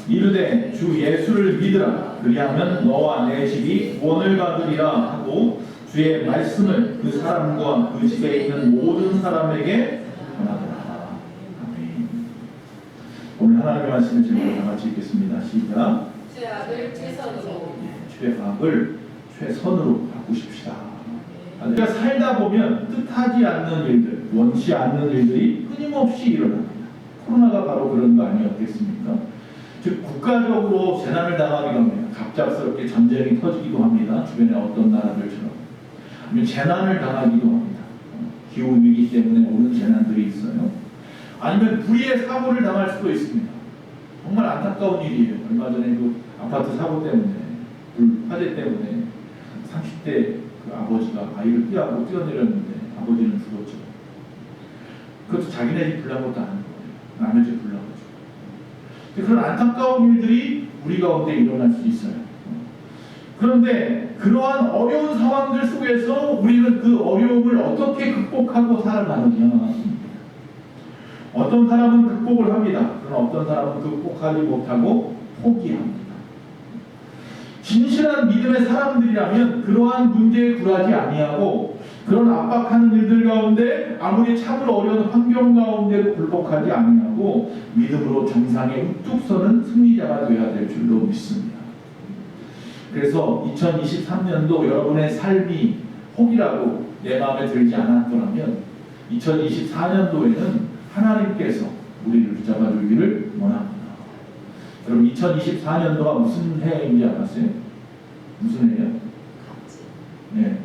이르되 주 예수를 믿으라. 그리하면 너와 내 집이 구원을 받으리라 하고 주의 말씀을 그 사람과 그 집에 있는 모든 사람에게 전하더라. 아멘. 오늘 하나님의 말씀을 제대로 다 같이 읽겠습니다. 시작. 죄악을 최선으로. 죄악을 최선으로 바꾸십시다. 우리가 살다 보면 뜻하지 않는 일들, 원치 않는 일들이 끊임없이 일어납니다. 코로나가 바로 그런 거 아니었겠습니까? 즉 국가적으로 재난을 당하기도 합니다. 갑작스럽게 전쟁이 터지기도 합니다. 주변의 어떤 나라들처럼. 아니면 재난을 당하기도 합니다. 기후위기 때문에 오는 재난들이 있어요. 아니면 불의의 사고를 당할 수도 있습니다. 정말 안타까운 일이에요. 얼마 전에 그 아파트 사고 때문에, 불 화재 때문에 30대 그 아버지가 아이를 피하고 뛰어내렸는데 아버지는 죽었죠. 그것도 자기네 집 불난 것도 아닌 거예요. 남의 집 불나가지고. 그런 안타까운 일들이 우리 가운데 일어날 수 있어요. 그런데 그러한 어려운 상황들 속에서 우리는 그 어려움을 어떻게 극복하고 살아가느냐. 어떤 사람은 극복을 합니다. 그러나 어떤 사람은 극복하지 못하고 포기합니다. 진실한 믿음의 사람들이라면 그러한 문제에 굴하지 아니하고 그런 압박하는 일들 가운데 아무리 참으로 어려운 환경 가운데도 굴복하지 아니하고 믿음으로 정상에 우뚝 서는 승리자가 되어야 될 줄로 믿습니다. 그래서 2023년도 여러분의 삶이 혹이라도 내 마음에 들지 않았더라면 2024년도에는 하나님께서 우리를 붙잡아 주기를 원합니다. 여러분 2024년도가 무슨 해인지 아세요? 무슨 해예요? 네,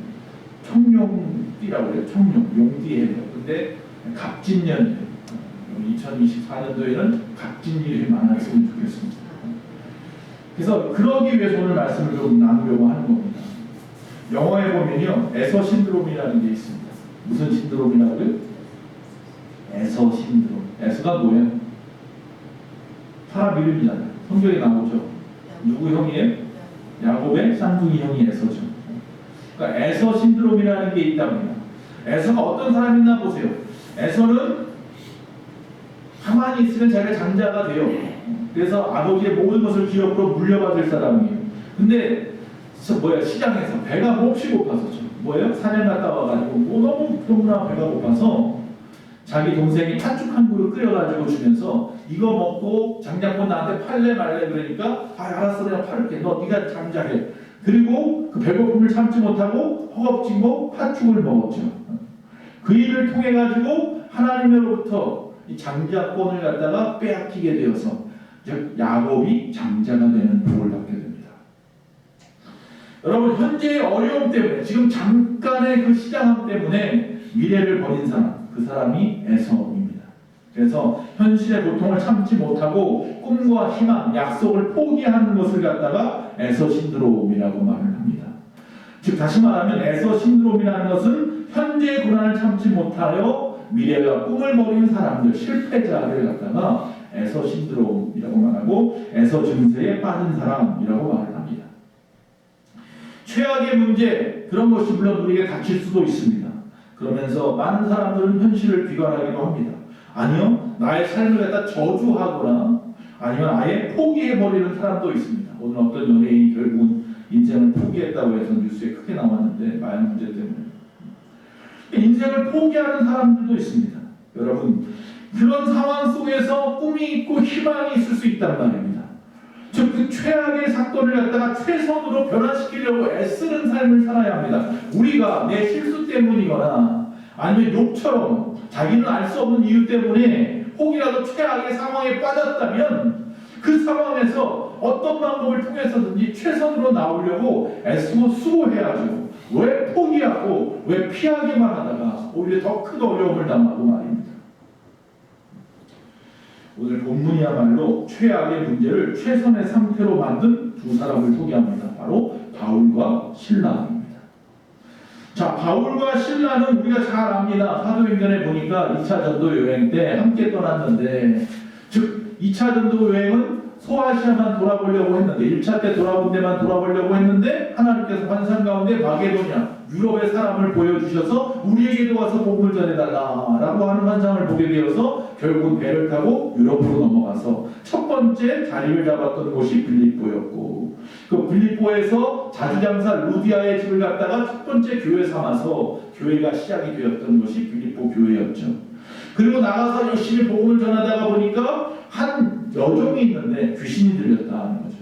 청룡띠라고 그래요. 청룡, 용띠해요. 근데 갑진년이에요. 2024년도에는 갑진일이 많았으면 좋겠습니다. 그래서 그러기 위해서 오늘 말씀을 좀 나누려고 하는 겁니다. 영어에 보면요, 에서 신드롬이라는 게 있습니다. 무슨 신드롬이라고요? 에서 신드롬. 에서가 뭐예요? 사람 이름이잖아요. 성경에 나오죠. 누구 형이에요? 야곱의 쌍둥이 형이 에서죠. 그러니까 에서 신드롬이라는 게 있답니다. 에서가 어떤 사람이나 보세요. 에서는 가만히 있으면 자기가 장자가 돼요. 그래서 아버지의 모든 것을 기업으로 물려받을 사람이에요. 근데 시장에서 배가 몹시 고파서죠. 뭐예요? 사냥 갔다 와가지고 너무 너무나 배가 고파서 자기 동생이 팥죽 한 그릇 끓여가지고 주면서 이거 먹고 장작권 나한테 팔래 말래 그러니까 알았어 내가 팔을게. 네가 장자해. 그리고 그 배고픔을 참지 못하고 허겁지겁 팥죽을 먹었죠. 그 일을 통해 가지고 하나님으로부터 이 장자권을 갖다가 빼앗기게 되어서 즉 야곱이 장자가 되는 복을 받게 됩니다. 여러분 현재의 어려움 때문에 지금 잠깐의 그 시장함 때문에 미래를 버린 사람 그 사람이 에서입니다. 그래서 현실의 고통을 참지 못하고 꿈과 희망, 약속을 포기하는 것을 갖다가 에서 신드롬이라고 말을 합니다. 즉 다시 말하면 에서 신드롬이라는 것은 현재의 고난을 참지 못하여 미래와 꿈을 버린 사람들, 실패자를 갖다가 에서 신드롬이라고 말하고 에서 증세에 빠진 사람이라고 말을 합니다. 최악의 문제, 그런 것이 물론 우리에게 닥칠 수도 있습니다. 그러면서 많은 사람들은 현실을 비관하기도 합니다. 아니요, 나의 삶을 갖다 저주하거나 아니면 아예 포기해버리는 사람도 있습니다. 오늘 어떤 연예인이 결국은 인생을 포기했다고 해서 뉴스에 크게 나왔는데 마약 문제 때문에 인생을 포기하는 사람들도 있습니다. 여러분 그런 상황 속에서 꿈이 있고 희망이 있을 수 있단 말입니다. 즉 그 최악의 사건을 갖다가 최선으로 변화시키려고 애쓰는 삶을 살아야 합니다. 우리가 내 실수 때문이거나 아니면 욕처럼 자기는 알 수 없는 이유 때문에 혹이라도 최악의 상황에 빠졌다면 그 상황에서 어떤 방법을 통해서든지 최선으로 나오려고 애쓰고 수고해야죠. 왜 포기하고 왜 피하기만 하다가 오히려 더 큰 어려움을 당하고 말입니다. 오늘 본문이야말로 최악의 문제를 최선의 상태로 만든 두 사람을 소개합니다. 바로 바울과 실라입니다. 자, 바울과 실라는 우리가 잘 압니다. 사도행전에 보니까 2차 전도 여행 때 함께 떠났는데 즉 2차 전도 여행은 소아시아만 돌아보려고 했는데 1차 때 돌아본 데만 돌아보려고 했는데 하나님께서 환상 가운데 마게도냐 유럽의 사람을 보여주셔서 우리에게도 와서 복음을 전해달라라고 하는 환상을 보게 되어서 결국 배를 타고 유럽으로 넘어가서 첫 번째 자리를 잡았던 곳이 빌립보였고 그 빌립보에서 자주장사 루디아의 집을 갖다가 첫 번째 교회 삼아서 교회가 시작이 되었던 것이 빌립보 교회였죠. 그리고 나가서 열심히 복음을 전하다가 보니까 한 여종이 있는데 귀신이 들렸다는 거죠.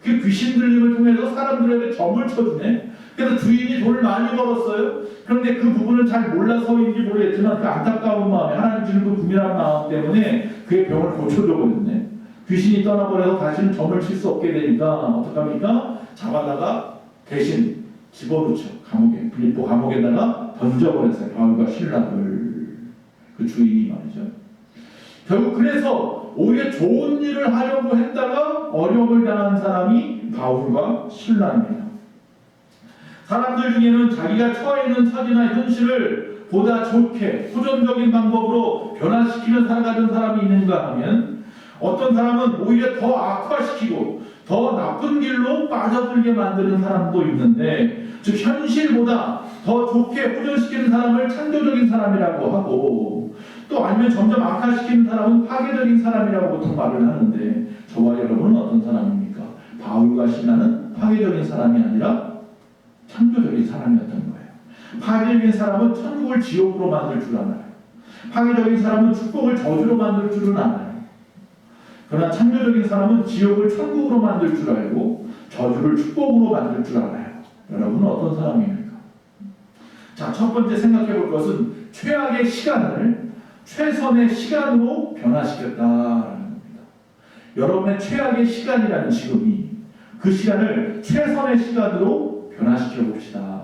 그 귀신 들림을 통해서 사람들에게 점을 쳐주네. 그래서 주인이 돈을 많이 벌었어요. 그런데 그 부분을 잘 몰라서인지 모르겠지만 그 안타까운 마음에 하나님 주는 그 국민한 마음 때문에 그의 병을 고쳐줘 버렸네. 귀신이 떠나버려서 다시는 점을 칠 수 없게 되니까 어떡합니까? 잡아다가 대신 집어넣죠. 감옥에, 빌립보 감옥에다가 던져버렸어요. 바울과 실라를. 그 주인이 말이죠. 결국 그래서 오히려 좋은 일을 하려고 했다가 어려움을 당한 사람이 바울과 실라입니다. 사람들 중에는 자기가 처해 있는 처지나 현실을 보다 좋게 호전적인 방법으로 변화시키며 살아가는 사람이 있는가 하면 어떤 사람은 오히려 더 악화시키고 더 나쁜 길로 빠져들게 만드는 사람도 있는데 즉 현실보다 더 좋게 호전시키는 사람을 창조적인 사람이라고 하고 또 아니면 점점 악화시키는 사람은 파괴적인 사람이라고 보통 말을 하는데 저와 여러분은 어떤 사람입니까? 바울과 실라는 파괴적인 사람이 아니라 창조적인 사람이었던 거예요. 파괴적인 사람은 천국을 지옥으로 만들 줄 알아요. 파괴적인 사람은 축복을 저주로 만들 줄은 알아요. 그러나 창조적인 사람은 지옥을 천국으로 만들 줄 알고 저주를 축복으로 만들 줄 알아요. 여러분은 어떤 사람입니까? 자, 첫 번째 생각해 볼 것은 최악의 시간을 최선의 시간으로 변화시켰다라는 겁니다. 여러분의 최악의 시간이라는 지금이 그 시간을 최선의 시간으로 변화시켜 봅시다.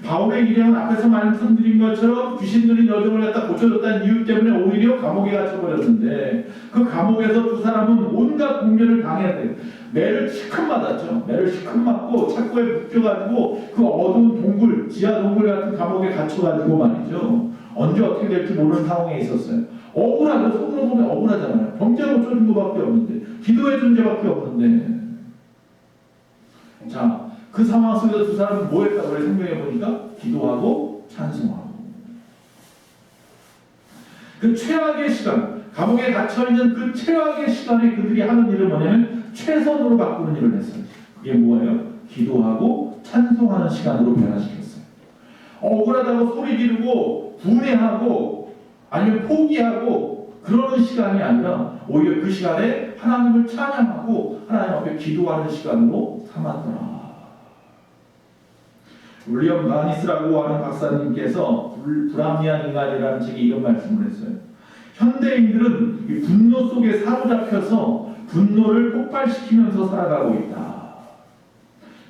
바울의 일행은 앞에서 말씀드린 것처럼 귀신 들린 여종을 갖다 고쳐줬다는 이유 때문에 오히려 감옥에 갇혀버렸는데 그 감옥에서 두 사람은 온갖 공격을 당해야 돼요. 매를 시큰 맞았죠. 매를 시큰 맞고 착고에 묶여가지고 그 어두운 동굴, 지하 동굴 같은 감옥에 갇혀가지고 말이죠. 언제 어떻게 될지 모르는 상황에 있었어요. 억울하고 속으로 보면 억울하잖아요. 범죄하고 쫓은 것밖에 없는데 기도해준 죄밖에 없는데 자, 그 상황 속에서 두 사람은 뭐 했다고 그래 생각해 보니까 기도하고 찬송하고 그 최악의 시간 감옥에 갇혀있는 그 최악의 시간에 그들이 하는 일은 뭐냐면 최선으로 바꾸는 일을 했어요. 그게 뭐예요? 기도하고 찬송하는 시간으로 변화시켰어요. 억울하다고 소리 지르고 분해하고 아니면 포기하고 그러는 시간이 아니라 오히려 그 시간에 하나님을 찬양하고 하나님 앞에 기도하는 시간으로 삼았더라. 윌리엄 바니스라고 하는 박사님께서 불합리한 인간이라는 책에 이런 말씀을 했어요. 현대인들은 이 분노 속에 사로잡혀서 분노를 폭발시키면서 살아가고 있다.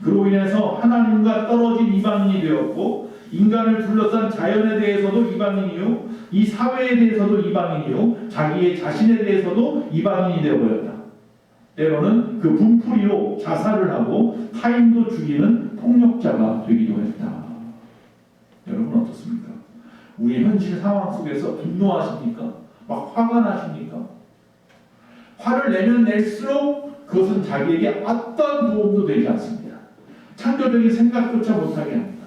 그로 인해서 하나님과 떨어진 이방인이 되었고 인간을 둘러싼 자연에 대해서도 이방인이요 이 사회에 대해서도 이방인이요 자기의 자신에 대해서도 이방인이 되어버렸다. 때로는 그 분풀이로 자살을 하고 타인도 죽이는 폭력자가 되기도 했다. 여러분 어떻습니까? 우리 현실 상황 속에서 분노하십니까? 막 화가 나십니까? 화를 내면 낼수록 그것은 자기에게 어떤 도움도 되지 않습니다. 창조적인 생각조차 못하게 합니다.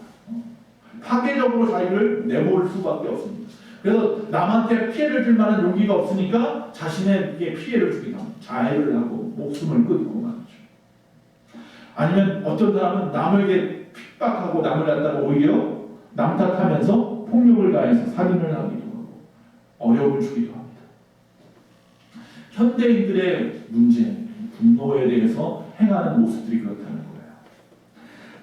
파괴적으로 자기를 내몰 수밖에 없습니다. 그래서 남한테 피해를 줄 만한 용기가 없으니까 자신에게 피해를 주기도 합니다. 자해를 하고 목숨을 끊고 말이죠. 아니면 어떤 사람은 남에게 핍박하고 남을 갖다가 오히려 남 탓하면서 폭력을 가해서 살인을 하기도 하고 어려움을 주기도 합니다. 현대인들의 문제, 분노에 대해서 행하는 모습들이 그렇다는 거예요.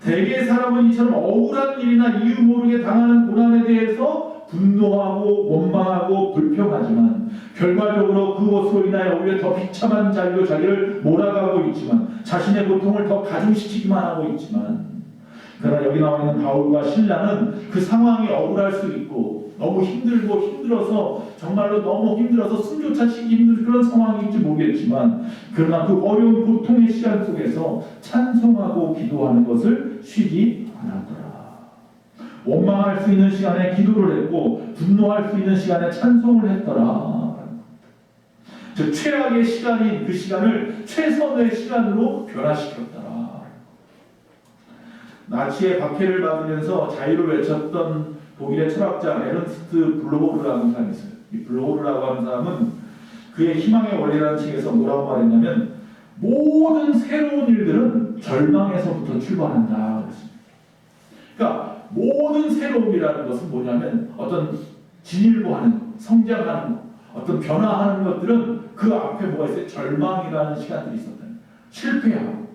대개의 사람은 이처럼 억울한 일이나 이유 모르게 당하는 고난에 대해서 분노하고 원망하고 불평하지만 결과적으로 그것으로 인하여 오히려 더 비참한 자리로 자기를 몰아가고 있지만 자신의 고통을 더 가중시키기만 하고 있지만 그러나 여기 나와 있는 바울과 실라는 그 상황이 억울할 수 있고 너무 힘들고 힘들어서 정말로 너무 힘들어서 숨조차 쉬기 힘든 그런 상황일지 모르겠지만 그러나 그 어려운 고통의 시간 속에서 찬송하고 기도하는 것을 쉬지 않았더라. 원망할 수 있는 시간에 기도를 했고 분노할 수 있는 시간에 찬송을 했더라. 저 최악의 시간인 그 시간을 최선의 시간으로 변화시켰다. 나치의 박해를 받으면서 자유를 외쳤던 독일의 철학자 에른스트 블로호르라는 사람이 있어요. 이 블로호르라고 하는 사람은 그의 희망의 원리라는 책에서 뭐라고 말했냐면 모든 새로운 일들은 절망에서부터 출발한다 그랬습니다. 그러니까 모든 새로움이라는 것은 뭐냐면 어떤 진일보하는 것, 성장하는 것, 어떤 변화하는 것들은 그 앞에 뭐가 있어요? 절망이라는 시간들이 있었다. 실패하고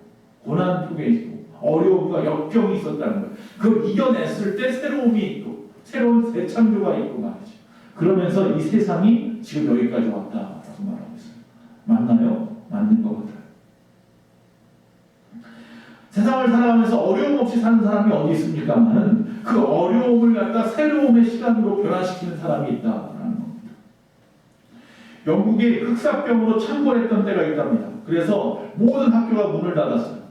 고난 속에 있고 어려움과 역경이 있었다는 거예요. 그걸 이겨냈을 때 새로움이 있고 새로운 재창조가 있고 말이죠. 그러면서 이 세상이 지금 여기까지 왔다라고 말하고 있어요. 맞나요? 맞는 것 같아요. 세상을 살아가면서 어려움 없이 사는 사람이 어디 있습니까만은 그 어려움을 갖다 새로움의 시간으로 변화시키는 사람이 있다라는 겁니다. 영국이 흑사병으로 창궐했던 때가 있답니다. 그래서 모든 학교가 문을 닫았어요.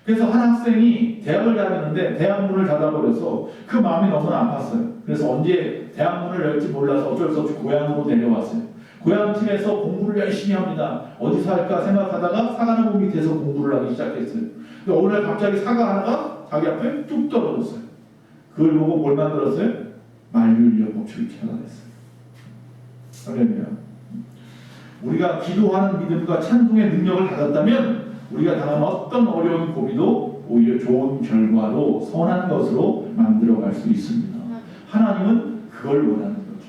그래서 한 학생이 대학을 다니는데 대학 문을 닫아버려서 그 마음이 너무나 아팠어요. 그래서 언제 대학 문을 열지 몰라서 어쩔 수 없이 고향으로 내려왔어요. 고향집에서 공부를 열심히 합니다. 어디서 할까 생각하다가 사과나무 밑에서 공부를 하기 시작했어요. 근데 어느 날 갑자기 사과 하나가 자기 앞에 뚝 떨어졌어요. 그걸 보고 뭘 만들었어요? 만유인력법칙을 찾아냈어요. 할렐루야. 우리가 기도하는 믿음과 찬송의 능력을 가졌다면 우리가 당한 어떤 어려운 고비도 오히려 좋은 결과로 선한 것으로 만들어갈 수 있습니다. 하나님은 그걸 원하는 거죠.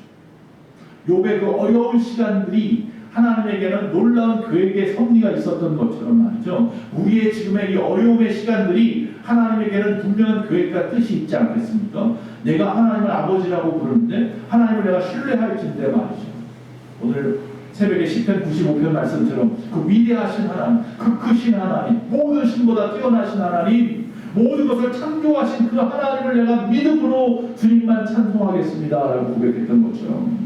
욥의 그 어려운 시간들이 하나님에게는 놀라운 계획의 섭리가 있었던 것처럼 말이죠. 우리의 지금의 이 어려움의 시간들이 하나님에게는 분명한 계획과 뜻이 있지 않겠습니까? 내가 하나님을 아버지라고 부르는데 하나님을 내가 신뢰할진데 말이죠. 오늘 새벽에 시편 95편 말씀처럼 그 위대하신 하나님, 그 크신 하나님, 모든 신보다 뛰어나신 하나님, 모든 것을 창조하신 그 하나님을 내가 믿음으로 주님만 찬송하겠습니다 라고 고백했던 것처럼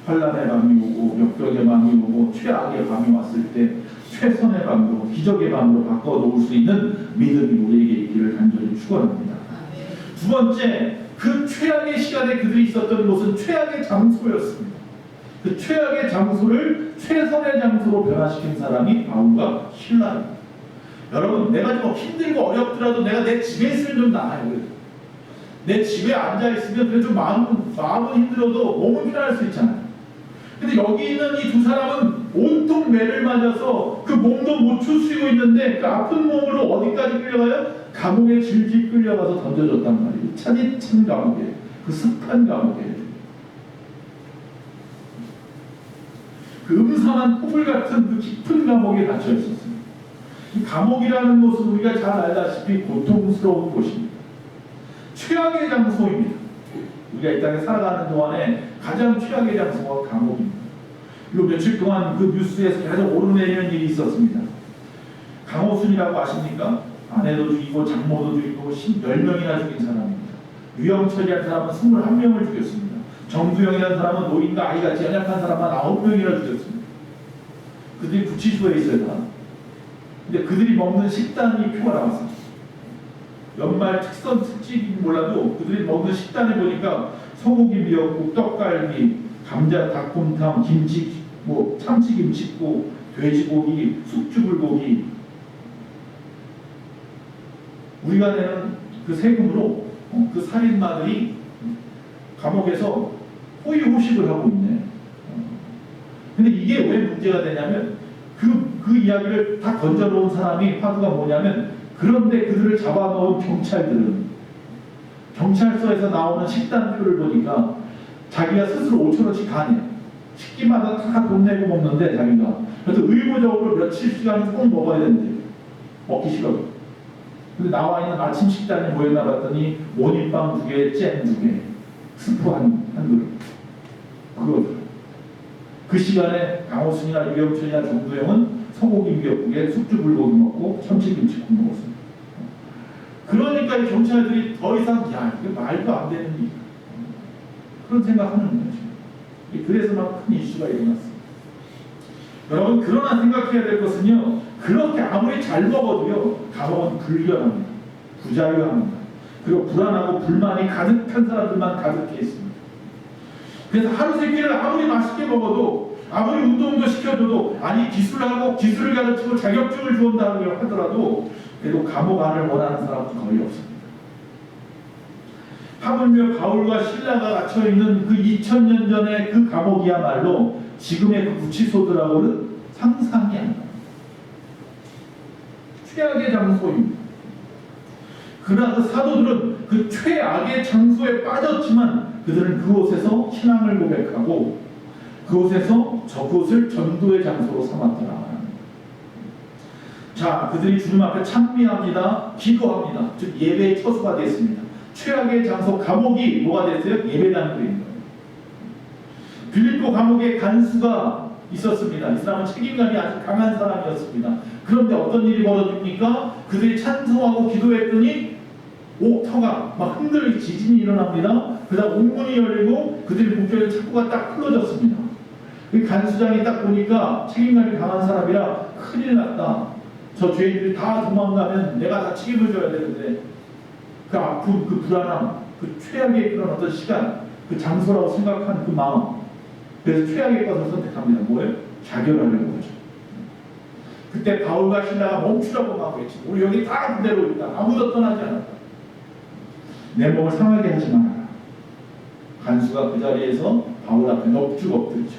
환난의 밤이 오고 역경의 밤이 오고 최악의 밤이 왔을 때 최선의 밤으로 기적의 밤으로 바꿔놓을 수 있는 믿음이 우리에게 있기를 간절히 축원합니다. 두 번째, 그 최악의 시간에 그들이 있었던 곳은 최악의 장소였습니다. 그 최악의 장소를 최선의 장소로 변화시킨 사람이 바울과 실라입니다. 여러분, 내가 좀 힘들고 어렵더라도 내가 내 집에 있으면 좀 나아요. 내 집에 앉아있으면 그래도 좀 마음은 힘들어도 몸은 편할 수 있잖아요. 근데 여기 있는 이 두 사람은 온통 매를 맞아서 그 몸도 못 추스리고 있는데 그 아픈 몸으로 어디까지 끌려가요? 감옥에 질질 끌려가서 던져졌단 말이에요. 차디찬 감옥에, 그 습한 감옥에, 그 음산한 포물 같은 그 깊은 감옥에 갇혀 있었습니다. 이 감옥이라는 곳은 우리가 잘 알다시피 고통스러운 곳입니다. 최악의 장소입니다. 우리가 이 땅에 살아가는 동안에 가장 최악의 장소가 감옥입니다. 그리고 며칠 동안 그 뉴스에서 계속 오르내리는 일이 있었습니다. 강호순이라고 아십니까? 아내도 죽이고 장모도 죽이고 10명이나 죽인 사람입니다. 유영철이라는 사람은 21명을 죽였습니다. 정두영이라는 사람은 노인과 아이같이 연약한 사람만 9명이나 죽였습니다. 그들이 구치소에 있어요. 근데 그들이 먹는 식단이 표가 나왔습니다. 연말 특집인 몰라도 그들이 먹는 식단을 보니까 소고기 미역국, 떡갈비, 감자, 닭곰탕, 김치, 참치김치국, 돼지고기, 숙주불고기. 우리가 내는 그 세금으로 그 살인마들이 감옥에서 호의호식을 하고 있네. 근데 이게 왜 문제가 되냐면 그 이야기를 다 던져놓은 사람이 화두가 뭐냐면 그런데 그들을 잡아놓은 경찰들은 경찰서에서 나오는 식단표를 보니까 자기가 스스로 5,000원씩 다 내. 식기마다 다 돈 내고 먹는데 자기가 그래서 의무적으로 며칠씩은 꼭 먹어야 된대. 먹기 싫어도. 근데 나와 있는 아침 식단이 뭐였나 봤더니 모닝빵 2개, 잼 2개, 스프 한 그릇. 그거. 그 시간에 강호순이나 유영철이나 정두영은 소고기 미역국에 숙주불고기 먹고 참치김치국 먹었습니다. 그러니까 이 경찰들이 더 이상 이게 말도 안 되는 일 그런 생각하는 거죠. 그래서 막 큰 이슈가 일어났습니다. 여러분, 그러나 생각해야 될 것은요, 그렇게 아무리 잘 먹어도요 감옥은 불결합니다. 부자유합니다. 그리고 불안하고 불만이 가득한 사람들만 가득해 있습니다. 그래서 하루 세 끼를 아무리 맛있게 먹어도 아무리 운동도 시켜줘도 아니 기술을 가르치고 자격증을 주었다고 하더라도 그래도 감옥 안을 원하는 사람은 거의 없습니다. 하물며 바울과 실라가 갇혀있는 그 2000년 전의 그 감옥이야말로 지금의 그 구치소들하고는 상상이 안 나요. 최악의 장소입니다. 그러나 그 사도들은 그 최악의 장소에 빠졌지만 그들은 그곳에서 신앙을 고백하고 그곳에서 저곳을 전도의 장소로 삼았더라. 자, 그들이 주님 앞에 찬미합니다. 기도합니다. 즉 예배의 처소가 됐습니다. 최악의 장소 감옥이 뭐가 됐어요? 예배당이 된 거예요. 빌립보 감옥에 간수가 있었습니다. 이 사람은 책임감이 아주 강한 사람이었습니다. 그런데 어떤 일이 벌어집니까? 그들이 찬송하고 기도했더니 옥터가 막 흔들리고 지진이 일어납니다. 그다음 옥문이 열리고 그들이 묶여있는 창고가 딱 풀어졌습니다. 그 간수장이 딱 보니까 책임감이 강한 사람이라 큰일 났다. 저 죄인들이 다 도망가면 내가 다 책임을 져야 되는데 그 아픔, 그 불안함, 그 최악의 그런 어떤 시간, 그 장소라고 생각한 그 마음, 그래서 최악의 것을 선택합니다. 뭐예요? 자결하려고 하죠. 그때 바울과 신라가 멈추라고 막 외치고 우리 여기 다 그대로 있다. 아무도 떠나지 않았다. 내 몸을 상하게 하지 말아라. 간수가 그 자리에서 바울 앞에 넙죽 엎드리죠.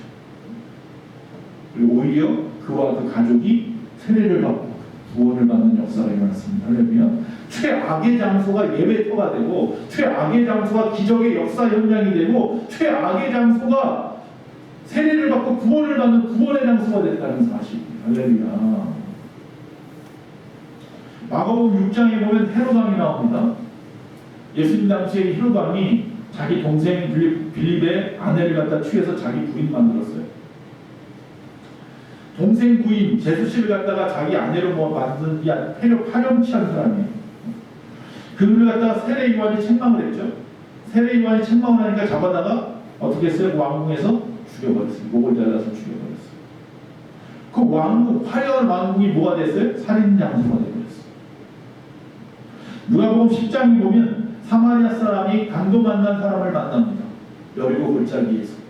그리고 오히려 그와 그 가족이 세례를 받고 구원을 받는 역사가 일어났습니다. 할렐루야. 최악의 장소가 예배터가 되고 최악의 장소가 기적의 역사 현장이 되고 최악의 장소가 세례를 받고 구원을 받는 구원의 장소가 됐다는 사실입니다. 할렐루야. 마가복음 6장에 보면 헤로당이 나옵니다. 예수님 당시에 헤로당이 자기 동생 빌립의 아내를 갖다 취해서 자기 부인 만들었어요. 동생 부인 제수씨를 갖다가 자기 아내로 만든 이 파렴치한 사람이에요. 그들을 갖다가 세례 요한이 책망을 했죠. 세례 요한이 책망을 하니까 잡아다가 어떻게 했어요? 왕궁에서 죽여버렸어요. 목을 잘라서 죽여버렸어요. 그 왕궁, 화려한 왕궁이 뭐가 됐어요? 살인 장소가 되어버렸어요. 누가복음 10장에 보면 사마리아 사람이 강도 만난 사람을 만납니다. 여리고 골짜기에서.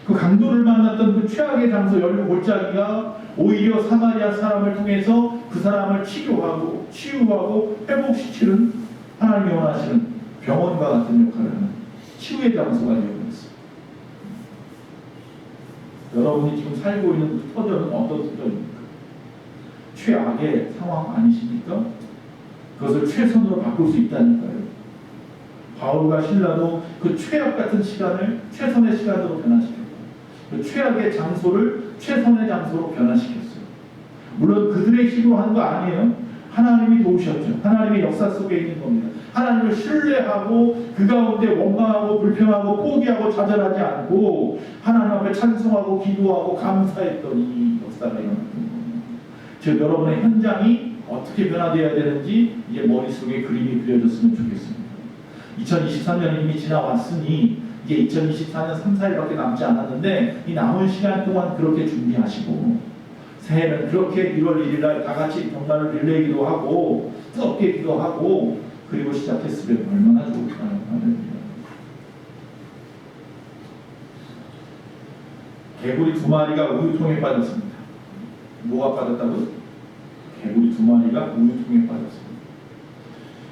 그 강도를 만났던 그 최악의 장소 여리고 골짜기가 오히려 사마리아 사람을 통해서 그 사람을 치료하고 치유하고 회복시키는 하나님이 원하시는 병원과 같은 역할을 하는 치유의 장소가 되어버렸어요. 여러분이 지금 살고 있는 그 터전은 어떤 터전입니까? 최악의 상황 아니십니까? 그것을 최선으로 바꿀 수 있다니까요. 바울과 신라도 그 최악 같은 시간을 최선의 시간으로 변화시켰고 그 최악의 장소를 최선의 장소로 변화시켰어요. 물론 그들의 힘으로 한 거 아니에요. 하나님이 도우셨죠. 하나님의 역사 속에 있는 겁니다. 하나님을 신뢰하고 그 가운데 원망하고 불평하고 포기하고 좌절하지 않고 하나님 앞에 찬송하고 기도하고 감사했던 이 역사가 일어났던 겁니다. 즉 여러분의 현장이 어떻게 변화되어야 되는지 이제 머릿속에 그림이 그려졌으면 좋겠습니다. 2023년이 이미 지나왔으니 이제 2024년 3, 4일밖에 남지 않았는데 이 남은 시간 동안 그렇게 준비하시고 새해는 그렇게 1월 1일날 다 같이 병날을 릴레이 기도하고 뜨겁게 기도하고 그리고 시작했으면 얼마나 좋을까요? 개구리 2마리가 우유통에 빠졌습니다. 뭐가 빠졌다고요? 개구리 2마리가 우유통에 빠졌습니다.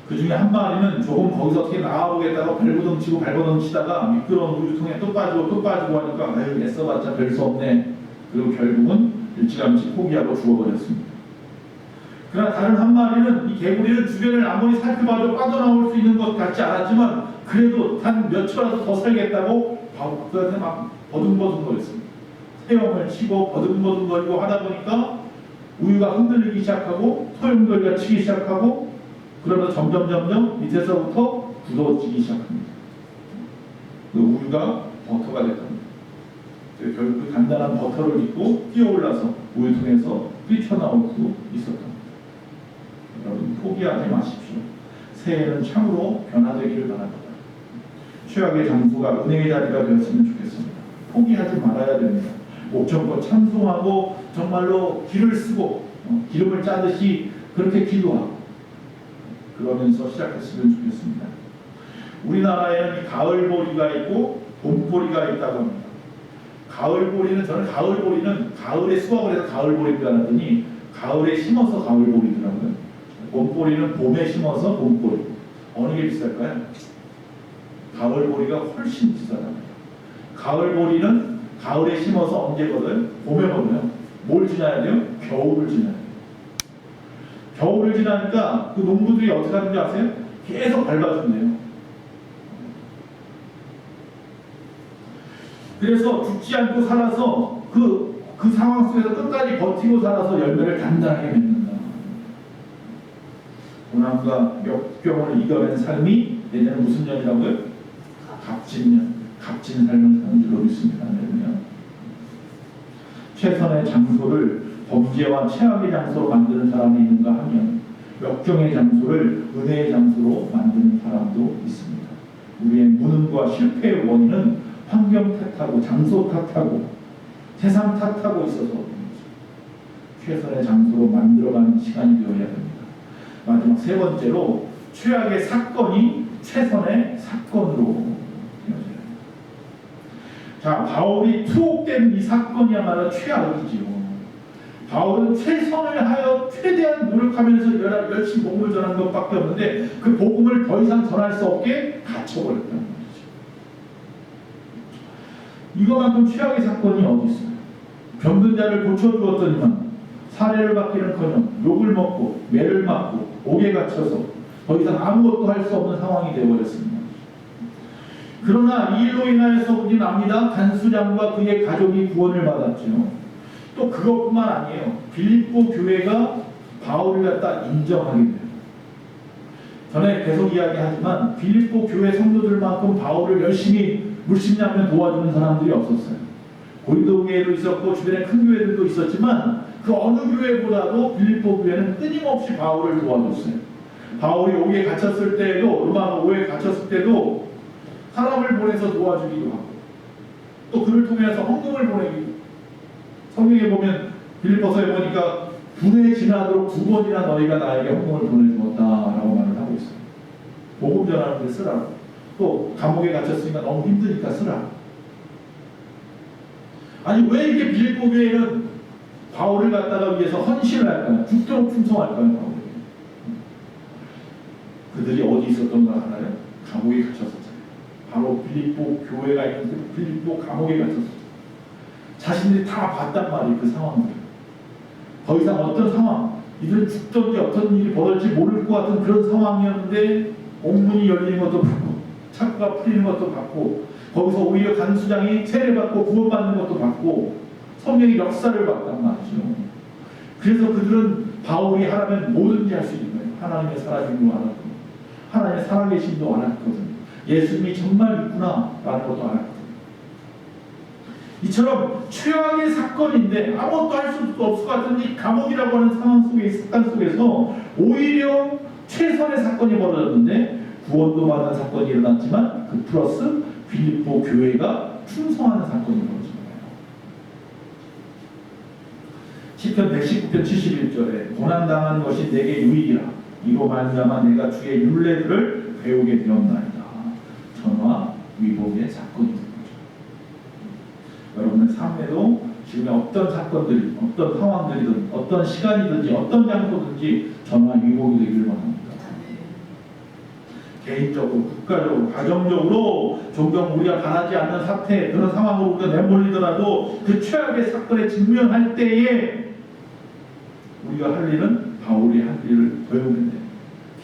그 중에 한 마리는 조금 거기서 어떻게 나가보겠다고 발버둥 치고 발버둥 치다가 미끄러운 우유통에 또 빠지고 하니까 아유 애써봤자 별 수 없네. 그리고 결국은 일찌감치 포기하고 죽어버렸습니다. 그러나 다른 한 마리는 이 개구리는 주변을 아무리 살펴봐도 빠져나올 수 있는 것 같지 않았지만 그래도 단 몇 초라도 더 살겠다고 그한테 막 버둥버둥거렸습니다. 헤엄을 치고 버둥버둥거리고 하다 보니까 우유가 흔들리기 시작하고 소용돌이가 치기 시작하고 그러면서 점점 밑에서부터 굳어지기 시작합니다. 그 우유가 버터가 됐답니다. 결국 그 간단한 버터를 입고 뛰어올라서 우유통에서 뛰쳐나올 수 있었던 겁니다. 여러분 포기하지 마십시오. 새해는 참으로 변화되기를 바랍니다. 최악의 장소가 은혜의 자리가 되었으면 좋겠습니다. 포기하지 말아야 됩니다. 목청껏 찬송하고 정말로 기를 쓰고 기름을 짜듯이 그렇게 기도하고 그러면서 시작했으면 좋겠습니다. 우리나라에는 이 가을보리가 있고 봄보리가 있다고 합니다. 가을보리는 저는 가을보리는 가을에 수확을 해서 가을보리인가 하더니 가을에 심어서 가을보리더라고요. 봄보리는 봄에 심어서 봄보리. 어느 게 비쌀까요? 가을보리가 훨씬 비싸답니다. 가을보리는 가을에 심어서 언제 거둬요? 봄에 거둬요. 뭘 지나야 돼요? 겨울을 지나야 돼요. 겨울을 지나니까 그 농부들이 어떻게 하는지 아세요? 계속 밟아준대요. 그래서 죽지 않고 살아서 그 상황 속에서 끝까지 버티고 살아서 열매를 단단하게 맺는다. 고난과 역경을 이겨낸 삶이 내년은 무슨 년이라고요? 값진 삶을 사는 줄로 믿습니다. 내년은 최선의 장소를 범죄와 최악의 장소로 만드는 사람이 있는가 하면 역경의 장소를 은혜의 장소로 만드는 사람도 있습니다. 우리의 무능과 실패의 원인은 환경 탓하고 장소 탓하고 세상 탓하고 있어서 최선의 장소로 만들어가는 시간이 되어야 됩니다. 마지막 세 번째로 최악의 사건이 최선의 사건으로 되어져야 합니다. 자, 바울이 투옥된 이 사건이야말로 최악이지요. 바울은 최선을 하여 최대한 노력하면서 열심히 복음을 전하는 것밖에 없는데 그 복음을 더 이상 전할 수 없게 갇혀버렸다는 말이죠. 이거만큼 최악의 사건이 어디 있어요? 병든 자를 고쳐주었더니만 사례를 받기는커녕 욕을 먹고 매를 맞고 옥에 갇혀서 더 이상 아무것도 할 수 없는 상황이 되어버렸습니다. 그러나 이 일로 인하여서 우리는 압니다. 간수장과 그의 가족이 구원을 받았죠. 또 그것뿐만 아니에요. 빌립보 교회가 바울을 갖다 인정하게 돼요. 전에 계속 이야기하지만 빌립보 교회 성도들만큼 바울을 열심히 물심양면 도와주는 사람들이 없었어요. 고린도 교회도 있었고 주변에 큰 교회들도 있었지만 그 어느 교회보다도 빌립보 교회는 끊임없이 바울을 도와줬어요. 바울이 옥에 갇혔을 때에도 로마 옥에 갇혔을 때도 사람을 보내서 도와주기도 하고 또 그를 통해서 헌금을 보내기도. 성경에 보면 빌립보서에 보니까 분에 지나도록 2번이나 너희가 나에게 헌금을 보내주었다라고 말을 하고 있어요. 복음 전하는 데 쓰라고. 또 감옥에 갇혔으니까 너무 힘드니까 쓰라. 아니 왜 이렇게 빌립보 교회는 바울을 갖다가 위해서 헌신을 할까요? 죽도록 충성할까요? 바울에게. 그들이 어디 있었던가 알아요? 감옥에 갇혔었잖아요. 바로 빌립보 교회가 있는데 빌립보 감옥에 갇혔었어요. 자신들이 다 봤단 말이에요. 그 상황들. 더 이상 어떤 상황, 이들은 죽던지 어떤 일이 벌어질지 모를 것 같은 그런 상황이었는데 옥문이 열리는 것도 봤고 창구가 풀리는 것도 봤고 거기서 오히려 간수장이 세례받고 구원받는 것도 봤고 성령의 역사를 봤단 말이죠. 그래서 그들은 바울이 하라면 뭐든지 할 수 있는 거예요. 하나님의 살아계심도 알았고 하나님의 살아계심도 알았거든요. 예수님이 정말 있구나 라는 것도 알았고 이처럼 최악의 사건인데 아무것도 할 수 없을 것 같은 이 감옥이라고 하는 상황 속에 습관 속에서 오히려 최선의 사건이 벌어졌는데 구원도 받는 사건이 일어났지만 그 플러스 빌립보 교회가 충성하는 사건이 벌어진 거예요. 시편 119편 71절에 고난당한 것이 내게 유익이라 이로 말미암아 내가 주의 율례들을 배우게 되었나이다. 전화 위복의 사건입니다. 여러분의 삶에도 지금의 어떤 사건들이, 어떤 상황들이든, 어떤 시간이든지, 어떤 장소든지 전화 위복이 되기를 원합니다. 개인적으로, 국가적으로, 가정적으로 종종 우리가 바라지 않는 사태, 그런 상황으로 우리가 내몰리더라도 그 최악의 사건에 직면할 때에 우리가 할 일은 바울이 할 일을 배우는데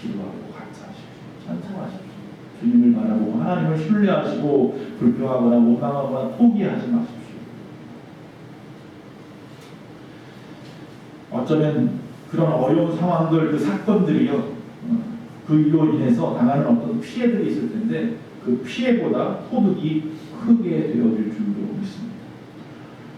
기도하고 감사하십시오. 찬송하십시오. 주님을 바라보고 하나님을 신뢰하시고 불평하거나 원망하거나 포기하지 마십시오. 어쩌면 그런 어려운 상황들, 그 사건들이요, 그 일로 인해서 당하는 어떤 피해들이 있을 텐데 그 피해보다 소득이 크게 되어질 줄로 믿습니다.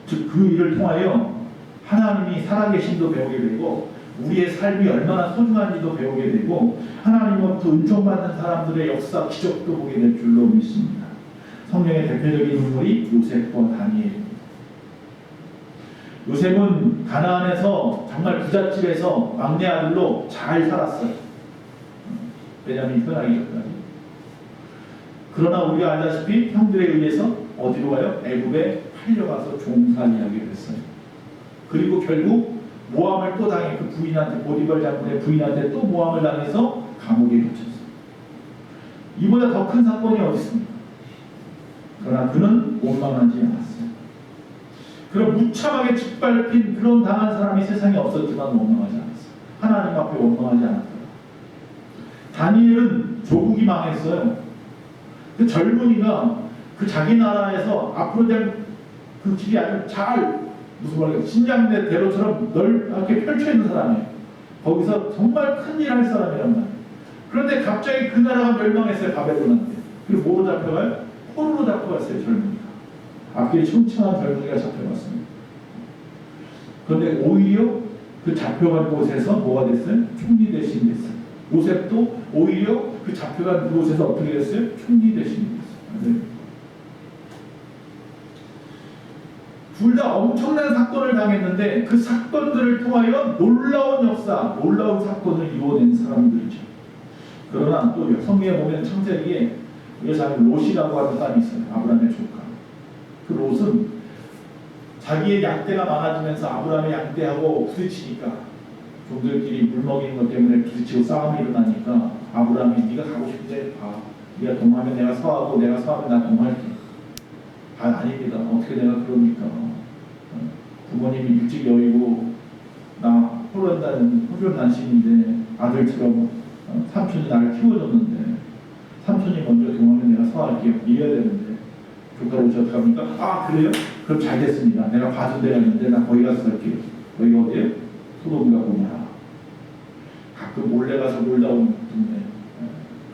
즉 그 일을 통하여 하나님이 살아계심도 배우게 되고 우리의 삶이 얼마나 소중한지도 배우게 되고 하나님으로부터 은총받는 사람들의 역사, 기적도 보게 될 줄로 믿습니다. 성령의 대표적인 인물이 요셉과 다니엘입니다. 요셉은 가나안에서 정말 부잣집에서 막내 아들로 잘 살았어요. 베냐민 편하기 전까지. 그러나 우리가 알다시피 형들에 의해서 어디로 가요? 애굽에 팔려가서 종살이하게 됐어요. 그리고 결국 모함을 또 당해 그 부인한테 보디발 장군의 부인한테 또 모함을 당해서 감옥에 갇혔어요. 이보다 더 큰 사건이 어디 있습니까? 그러나 그는 원망하지 않았어요. 그런 무참하게 짓밟힌 그런 당한 사람이 세상에 없었지만 원망하지 않았어요. 하나님 앞에 원망하지 않았더라. 다니엘은 조국이 망했어요. 그 젊은이가 그 자기 나라에서 앞으로 될 그 길이 아주 잘 무슨 말이야 신장대 대로처럼 넓게 펼쳐 있는 사람이에요. 거기서 정말 큰일 할 사람이란 말이에요. 그런데 갑자기 그 나라가 멸망했어요. 바벨론한테. 그리고 뭐로 잡혀가요? 포로로 잡혀갔어요. 젊은이가. 앞길이 충청한 젊은이가 잡혀갔습니다. 그런데 오히려 그 잡혀간 곳에서 뭐가 됐어요? 총리 대신이 됐어요. 요셉도 오히려 그 잡혀간 그곳에서 어떻게 됐어요? 총리 대신이 됐어요. 네. 둘 다 엄청난 사건을 당했는데 그 사건들을 통하여 놀라운 역사, 놀라운 사건을 이루어낸 사람들이죠. 그러나 또 성경에 보면 창세기에 우리가 롯이라고 하는 사람이 있어요. 아브라함의 조카. 그 롯은 자기의 양떼가 많아지면서 아브라함의 양떼하고 부딪히니까 종들끼리 물 먹이는 것 때문에 부딪히고 싸움이 일어나니까 아브라함이 네가 가고 싶은데 가. 네가 동하면 내가 서하고 내가 서하면 나 동할게. 아닙니다. 어떻게 내가 그럽니까? 부모님이 일찍 여의고 나 홀로 단신인데 아들처럼 삼촌이 나를 키워줬는데 삼촌이 먼저 동하면 내가 서할게요. 이래야 되는데 조카로 어떻게 합니까? 아 그래요? 그럼 잘 됐습니다. 내가 봐준 데가 있는데 나 거기 가서 살게요. 거기가 어디예요? 소돔과 고모라. 가끔 몰래 가서 놀다 오는 동네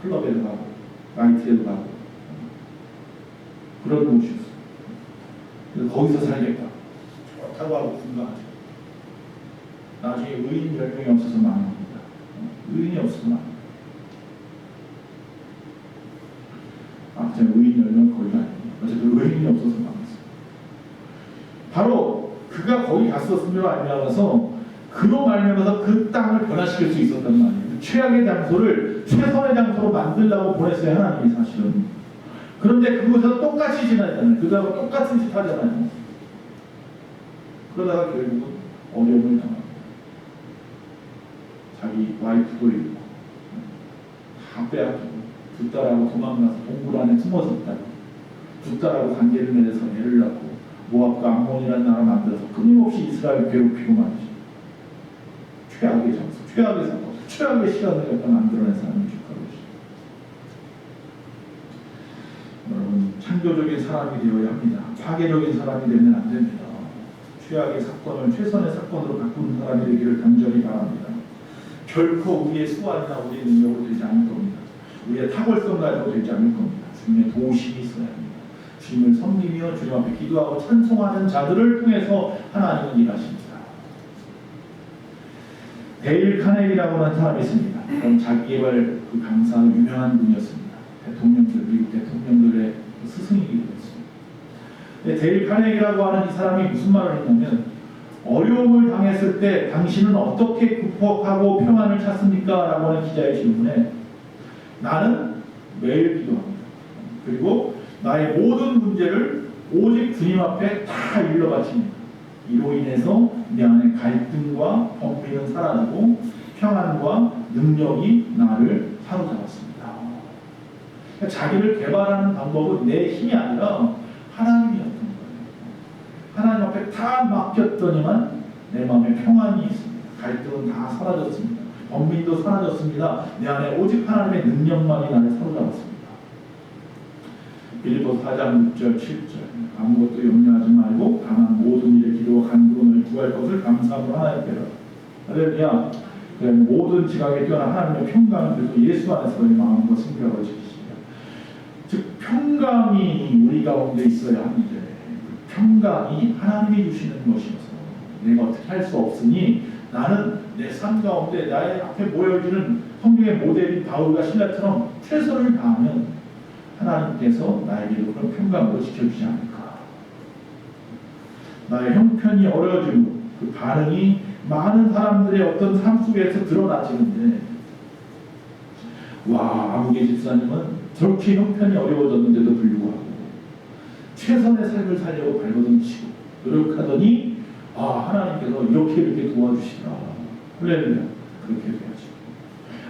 클럽에도 가고 나이트에도 가고 그런 곳이었어요. 그래서 거기서 살겠다. 좋다고 하고 분가하죠. 나중에 의인 10명이 없어서 망합니다. 의인이 없어서 망합니다. 제가 의인 10명 거기가 아닙니다. 어쨌든 의인이 없어서 망했어요. 바로 그가 거기 갔었음으로 알면서 그로 말미암아서 그 땅을 변화시킬 수 있었단 말이에요. 최악의 장소를 최선의 장소로 만들려고 보냈어요. 하나님이 사실은. 그런데 그곳에서 똑같이 지나잖아요. 그들하고 똑같은 짓 하잖아요. 그러다가 결국은 어려움을 당합니다. 자기 와이프도 잃고 다 빼앗기고 두 딸하고 도망가서 동굴 안에 숨어서 있다가 두 딸하고 관계를 맺어서 애를 낳고 모압과 암몬이라는 나라 만들어서 끊임없이 이스라엘을 괴롭히고 말이죠. 최악의 장소, 최악의 사건, 최악의 시간을 갖다 만들어낸 사람이 주가로시. 여러분 창조적인 사람이 되어야 합니다. 파괴적인 사람이 되면 안 됩니다. 최악의 사건을 최선의 사건으로 바꾸는 사람이 되기를 간절히 바랍니다. 결코 우리의 수완이나 우리의 능력으로 되지 않을 겁니다. 우리의 탁월성 가지고 되지 않을 겁니다. 주님의 도우심이 있어야 합니다. 주님을 섬기며 주님 앞에 기도하고 찬송하는 자들을 통해서 하나님은 일하십니다. 데일 카네기라고 하는 사람이 있습니다. 그럼 자기개발 그 강사 유명한 분이었습니다. 대통령들, 미국 대통령들의 스승이기도 했습니다. 데일 카네기라고 하는 이 사람이 무슨 말을 했냐면 어려움을 당했을 때 당신은 어떻게 극복하고 평안을 찾습니까? 라고 하는 기자의 질문에 나는 매일 기도합니다. 그리고 나의 모든 문제를 오직 주님 앞에 다 일러바칩니다. 이로 인해서 내 안에 갈등과 범위는 사라지고 평안과 능력이 나를 사로잡았습니다. 자기를 개발하는 방법은 내 힘이 아니라 하나님이었던 거예요. 하나님 앞에 다 맡겼더니만 내 마음에 평안이 있습니다. 갈등은 다 사라졌습니다. 범민도 사라졌습니다. 내 안에 오직 하나님의 능력만이 나를 사로잡았습니다. 빌립보서 4장 6절 7절 아무것도 염려하지 말고 다만 모든 일에 기도와 간구로 너희 구할 것을 감사함으로 하나님께 할렐루야. 모든 지각에 뛰어난 하나님의 평강을 그리고 예수 안에서 너희 마음과 승결하고 지키시라. 즉 평강이 우리 가운데 있어야 하는데 그 평강이 하나님이 주시는 것이어서 내가 어떻게 할 수 없으니 나는 내 삶 가운데 나의 앞에 모여지는 성경의 모델인 바울과 실라처럼 최선을 다하면 하나님께서 나에게도 그런 평강으로 지켜주지 않을까. 나의 형편이 어려워지고 그 반응이 많은 사람들의 어떤 삶 속에서 드러나지는데 와, 아무개 집사님은 저렇게 형편이 어려워졌는데도 불구하고 최선의 삶을 살려고 발버둥치고 노력하더니 하나님께서 이렇게 도와주시더라. 할렐루야. 그렇게 돼야죠.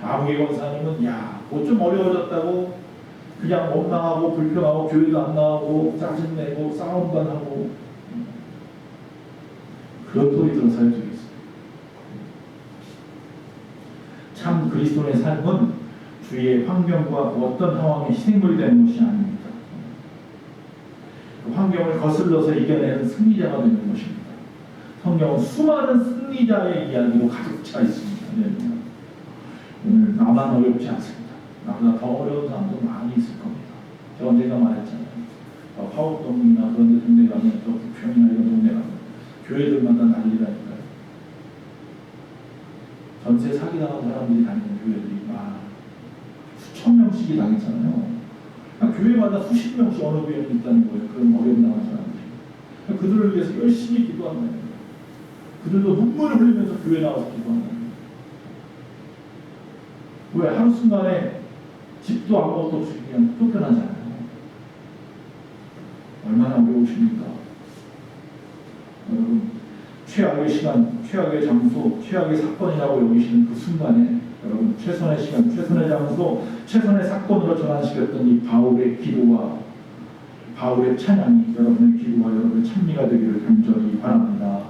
아무개 권사님은 뭐 좀 어려워졌다고 그냥 원망하고 불평하고 교회도 안 나오고 짜증내고 싸움만 하고 그런 소리 들어서야 되겠어요. 참 그리스도의 삶은 주위의 환경과 그 어떤 상황에 희생물이 되는 것이 아닙니다. 그 환경을 거슬러서 이겨내는 승리자가 되는 것입니다. 성경은 수많은 승리자의 이야기로 가득 차 있습니다. 네. 오늘 나만 어렵지 않습니다. 나보다 더 어려운 사람도 많이 있을 겁니다. 제가 언젠가 말했잖아요. 화곡동이나 그런 데 동네 가면, 부평이나 이런 동네 가면 교회들마다 난리라니까요. 전세 사기당한 사람들이 다니는 교회들이 수천 명씩이 당했잖아요. 교회마다 수십 명씩 어느 교회는 있다는 거예요. 그런 어려움 당한 사람들이. 그들을 위해서 열심히 기도하는 거예요. 그들도 눈물을 흘리면서 교회 나와서 기도하는 거예요. 왜? 한순간에 집도 아무것도 없이 그냥 쫓겨나잖아요. 얼마나 어려우십니까? 여러분, 최악의 시간, 최악의 장소, 최악의 사건이라고 여기시는 그 순간에 여러분 최선의 시간, 최선의 장소, 최선의 사건으로 전환시켰던 이 바울의 기도와 바울의 찬양이 여러분의 기도와 여러분의 찬미가 되기를 간절히 바랍니다.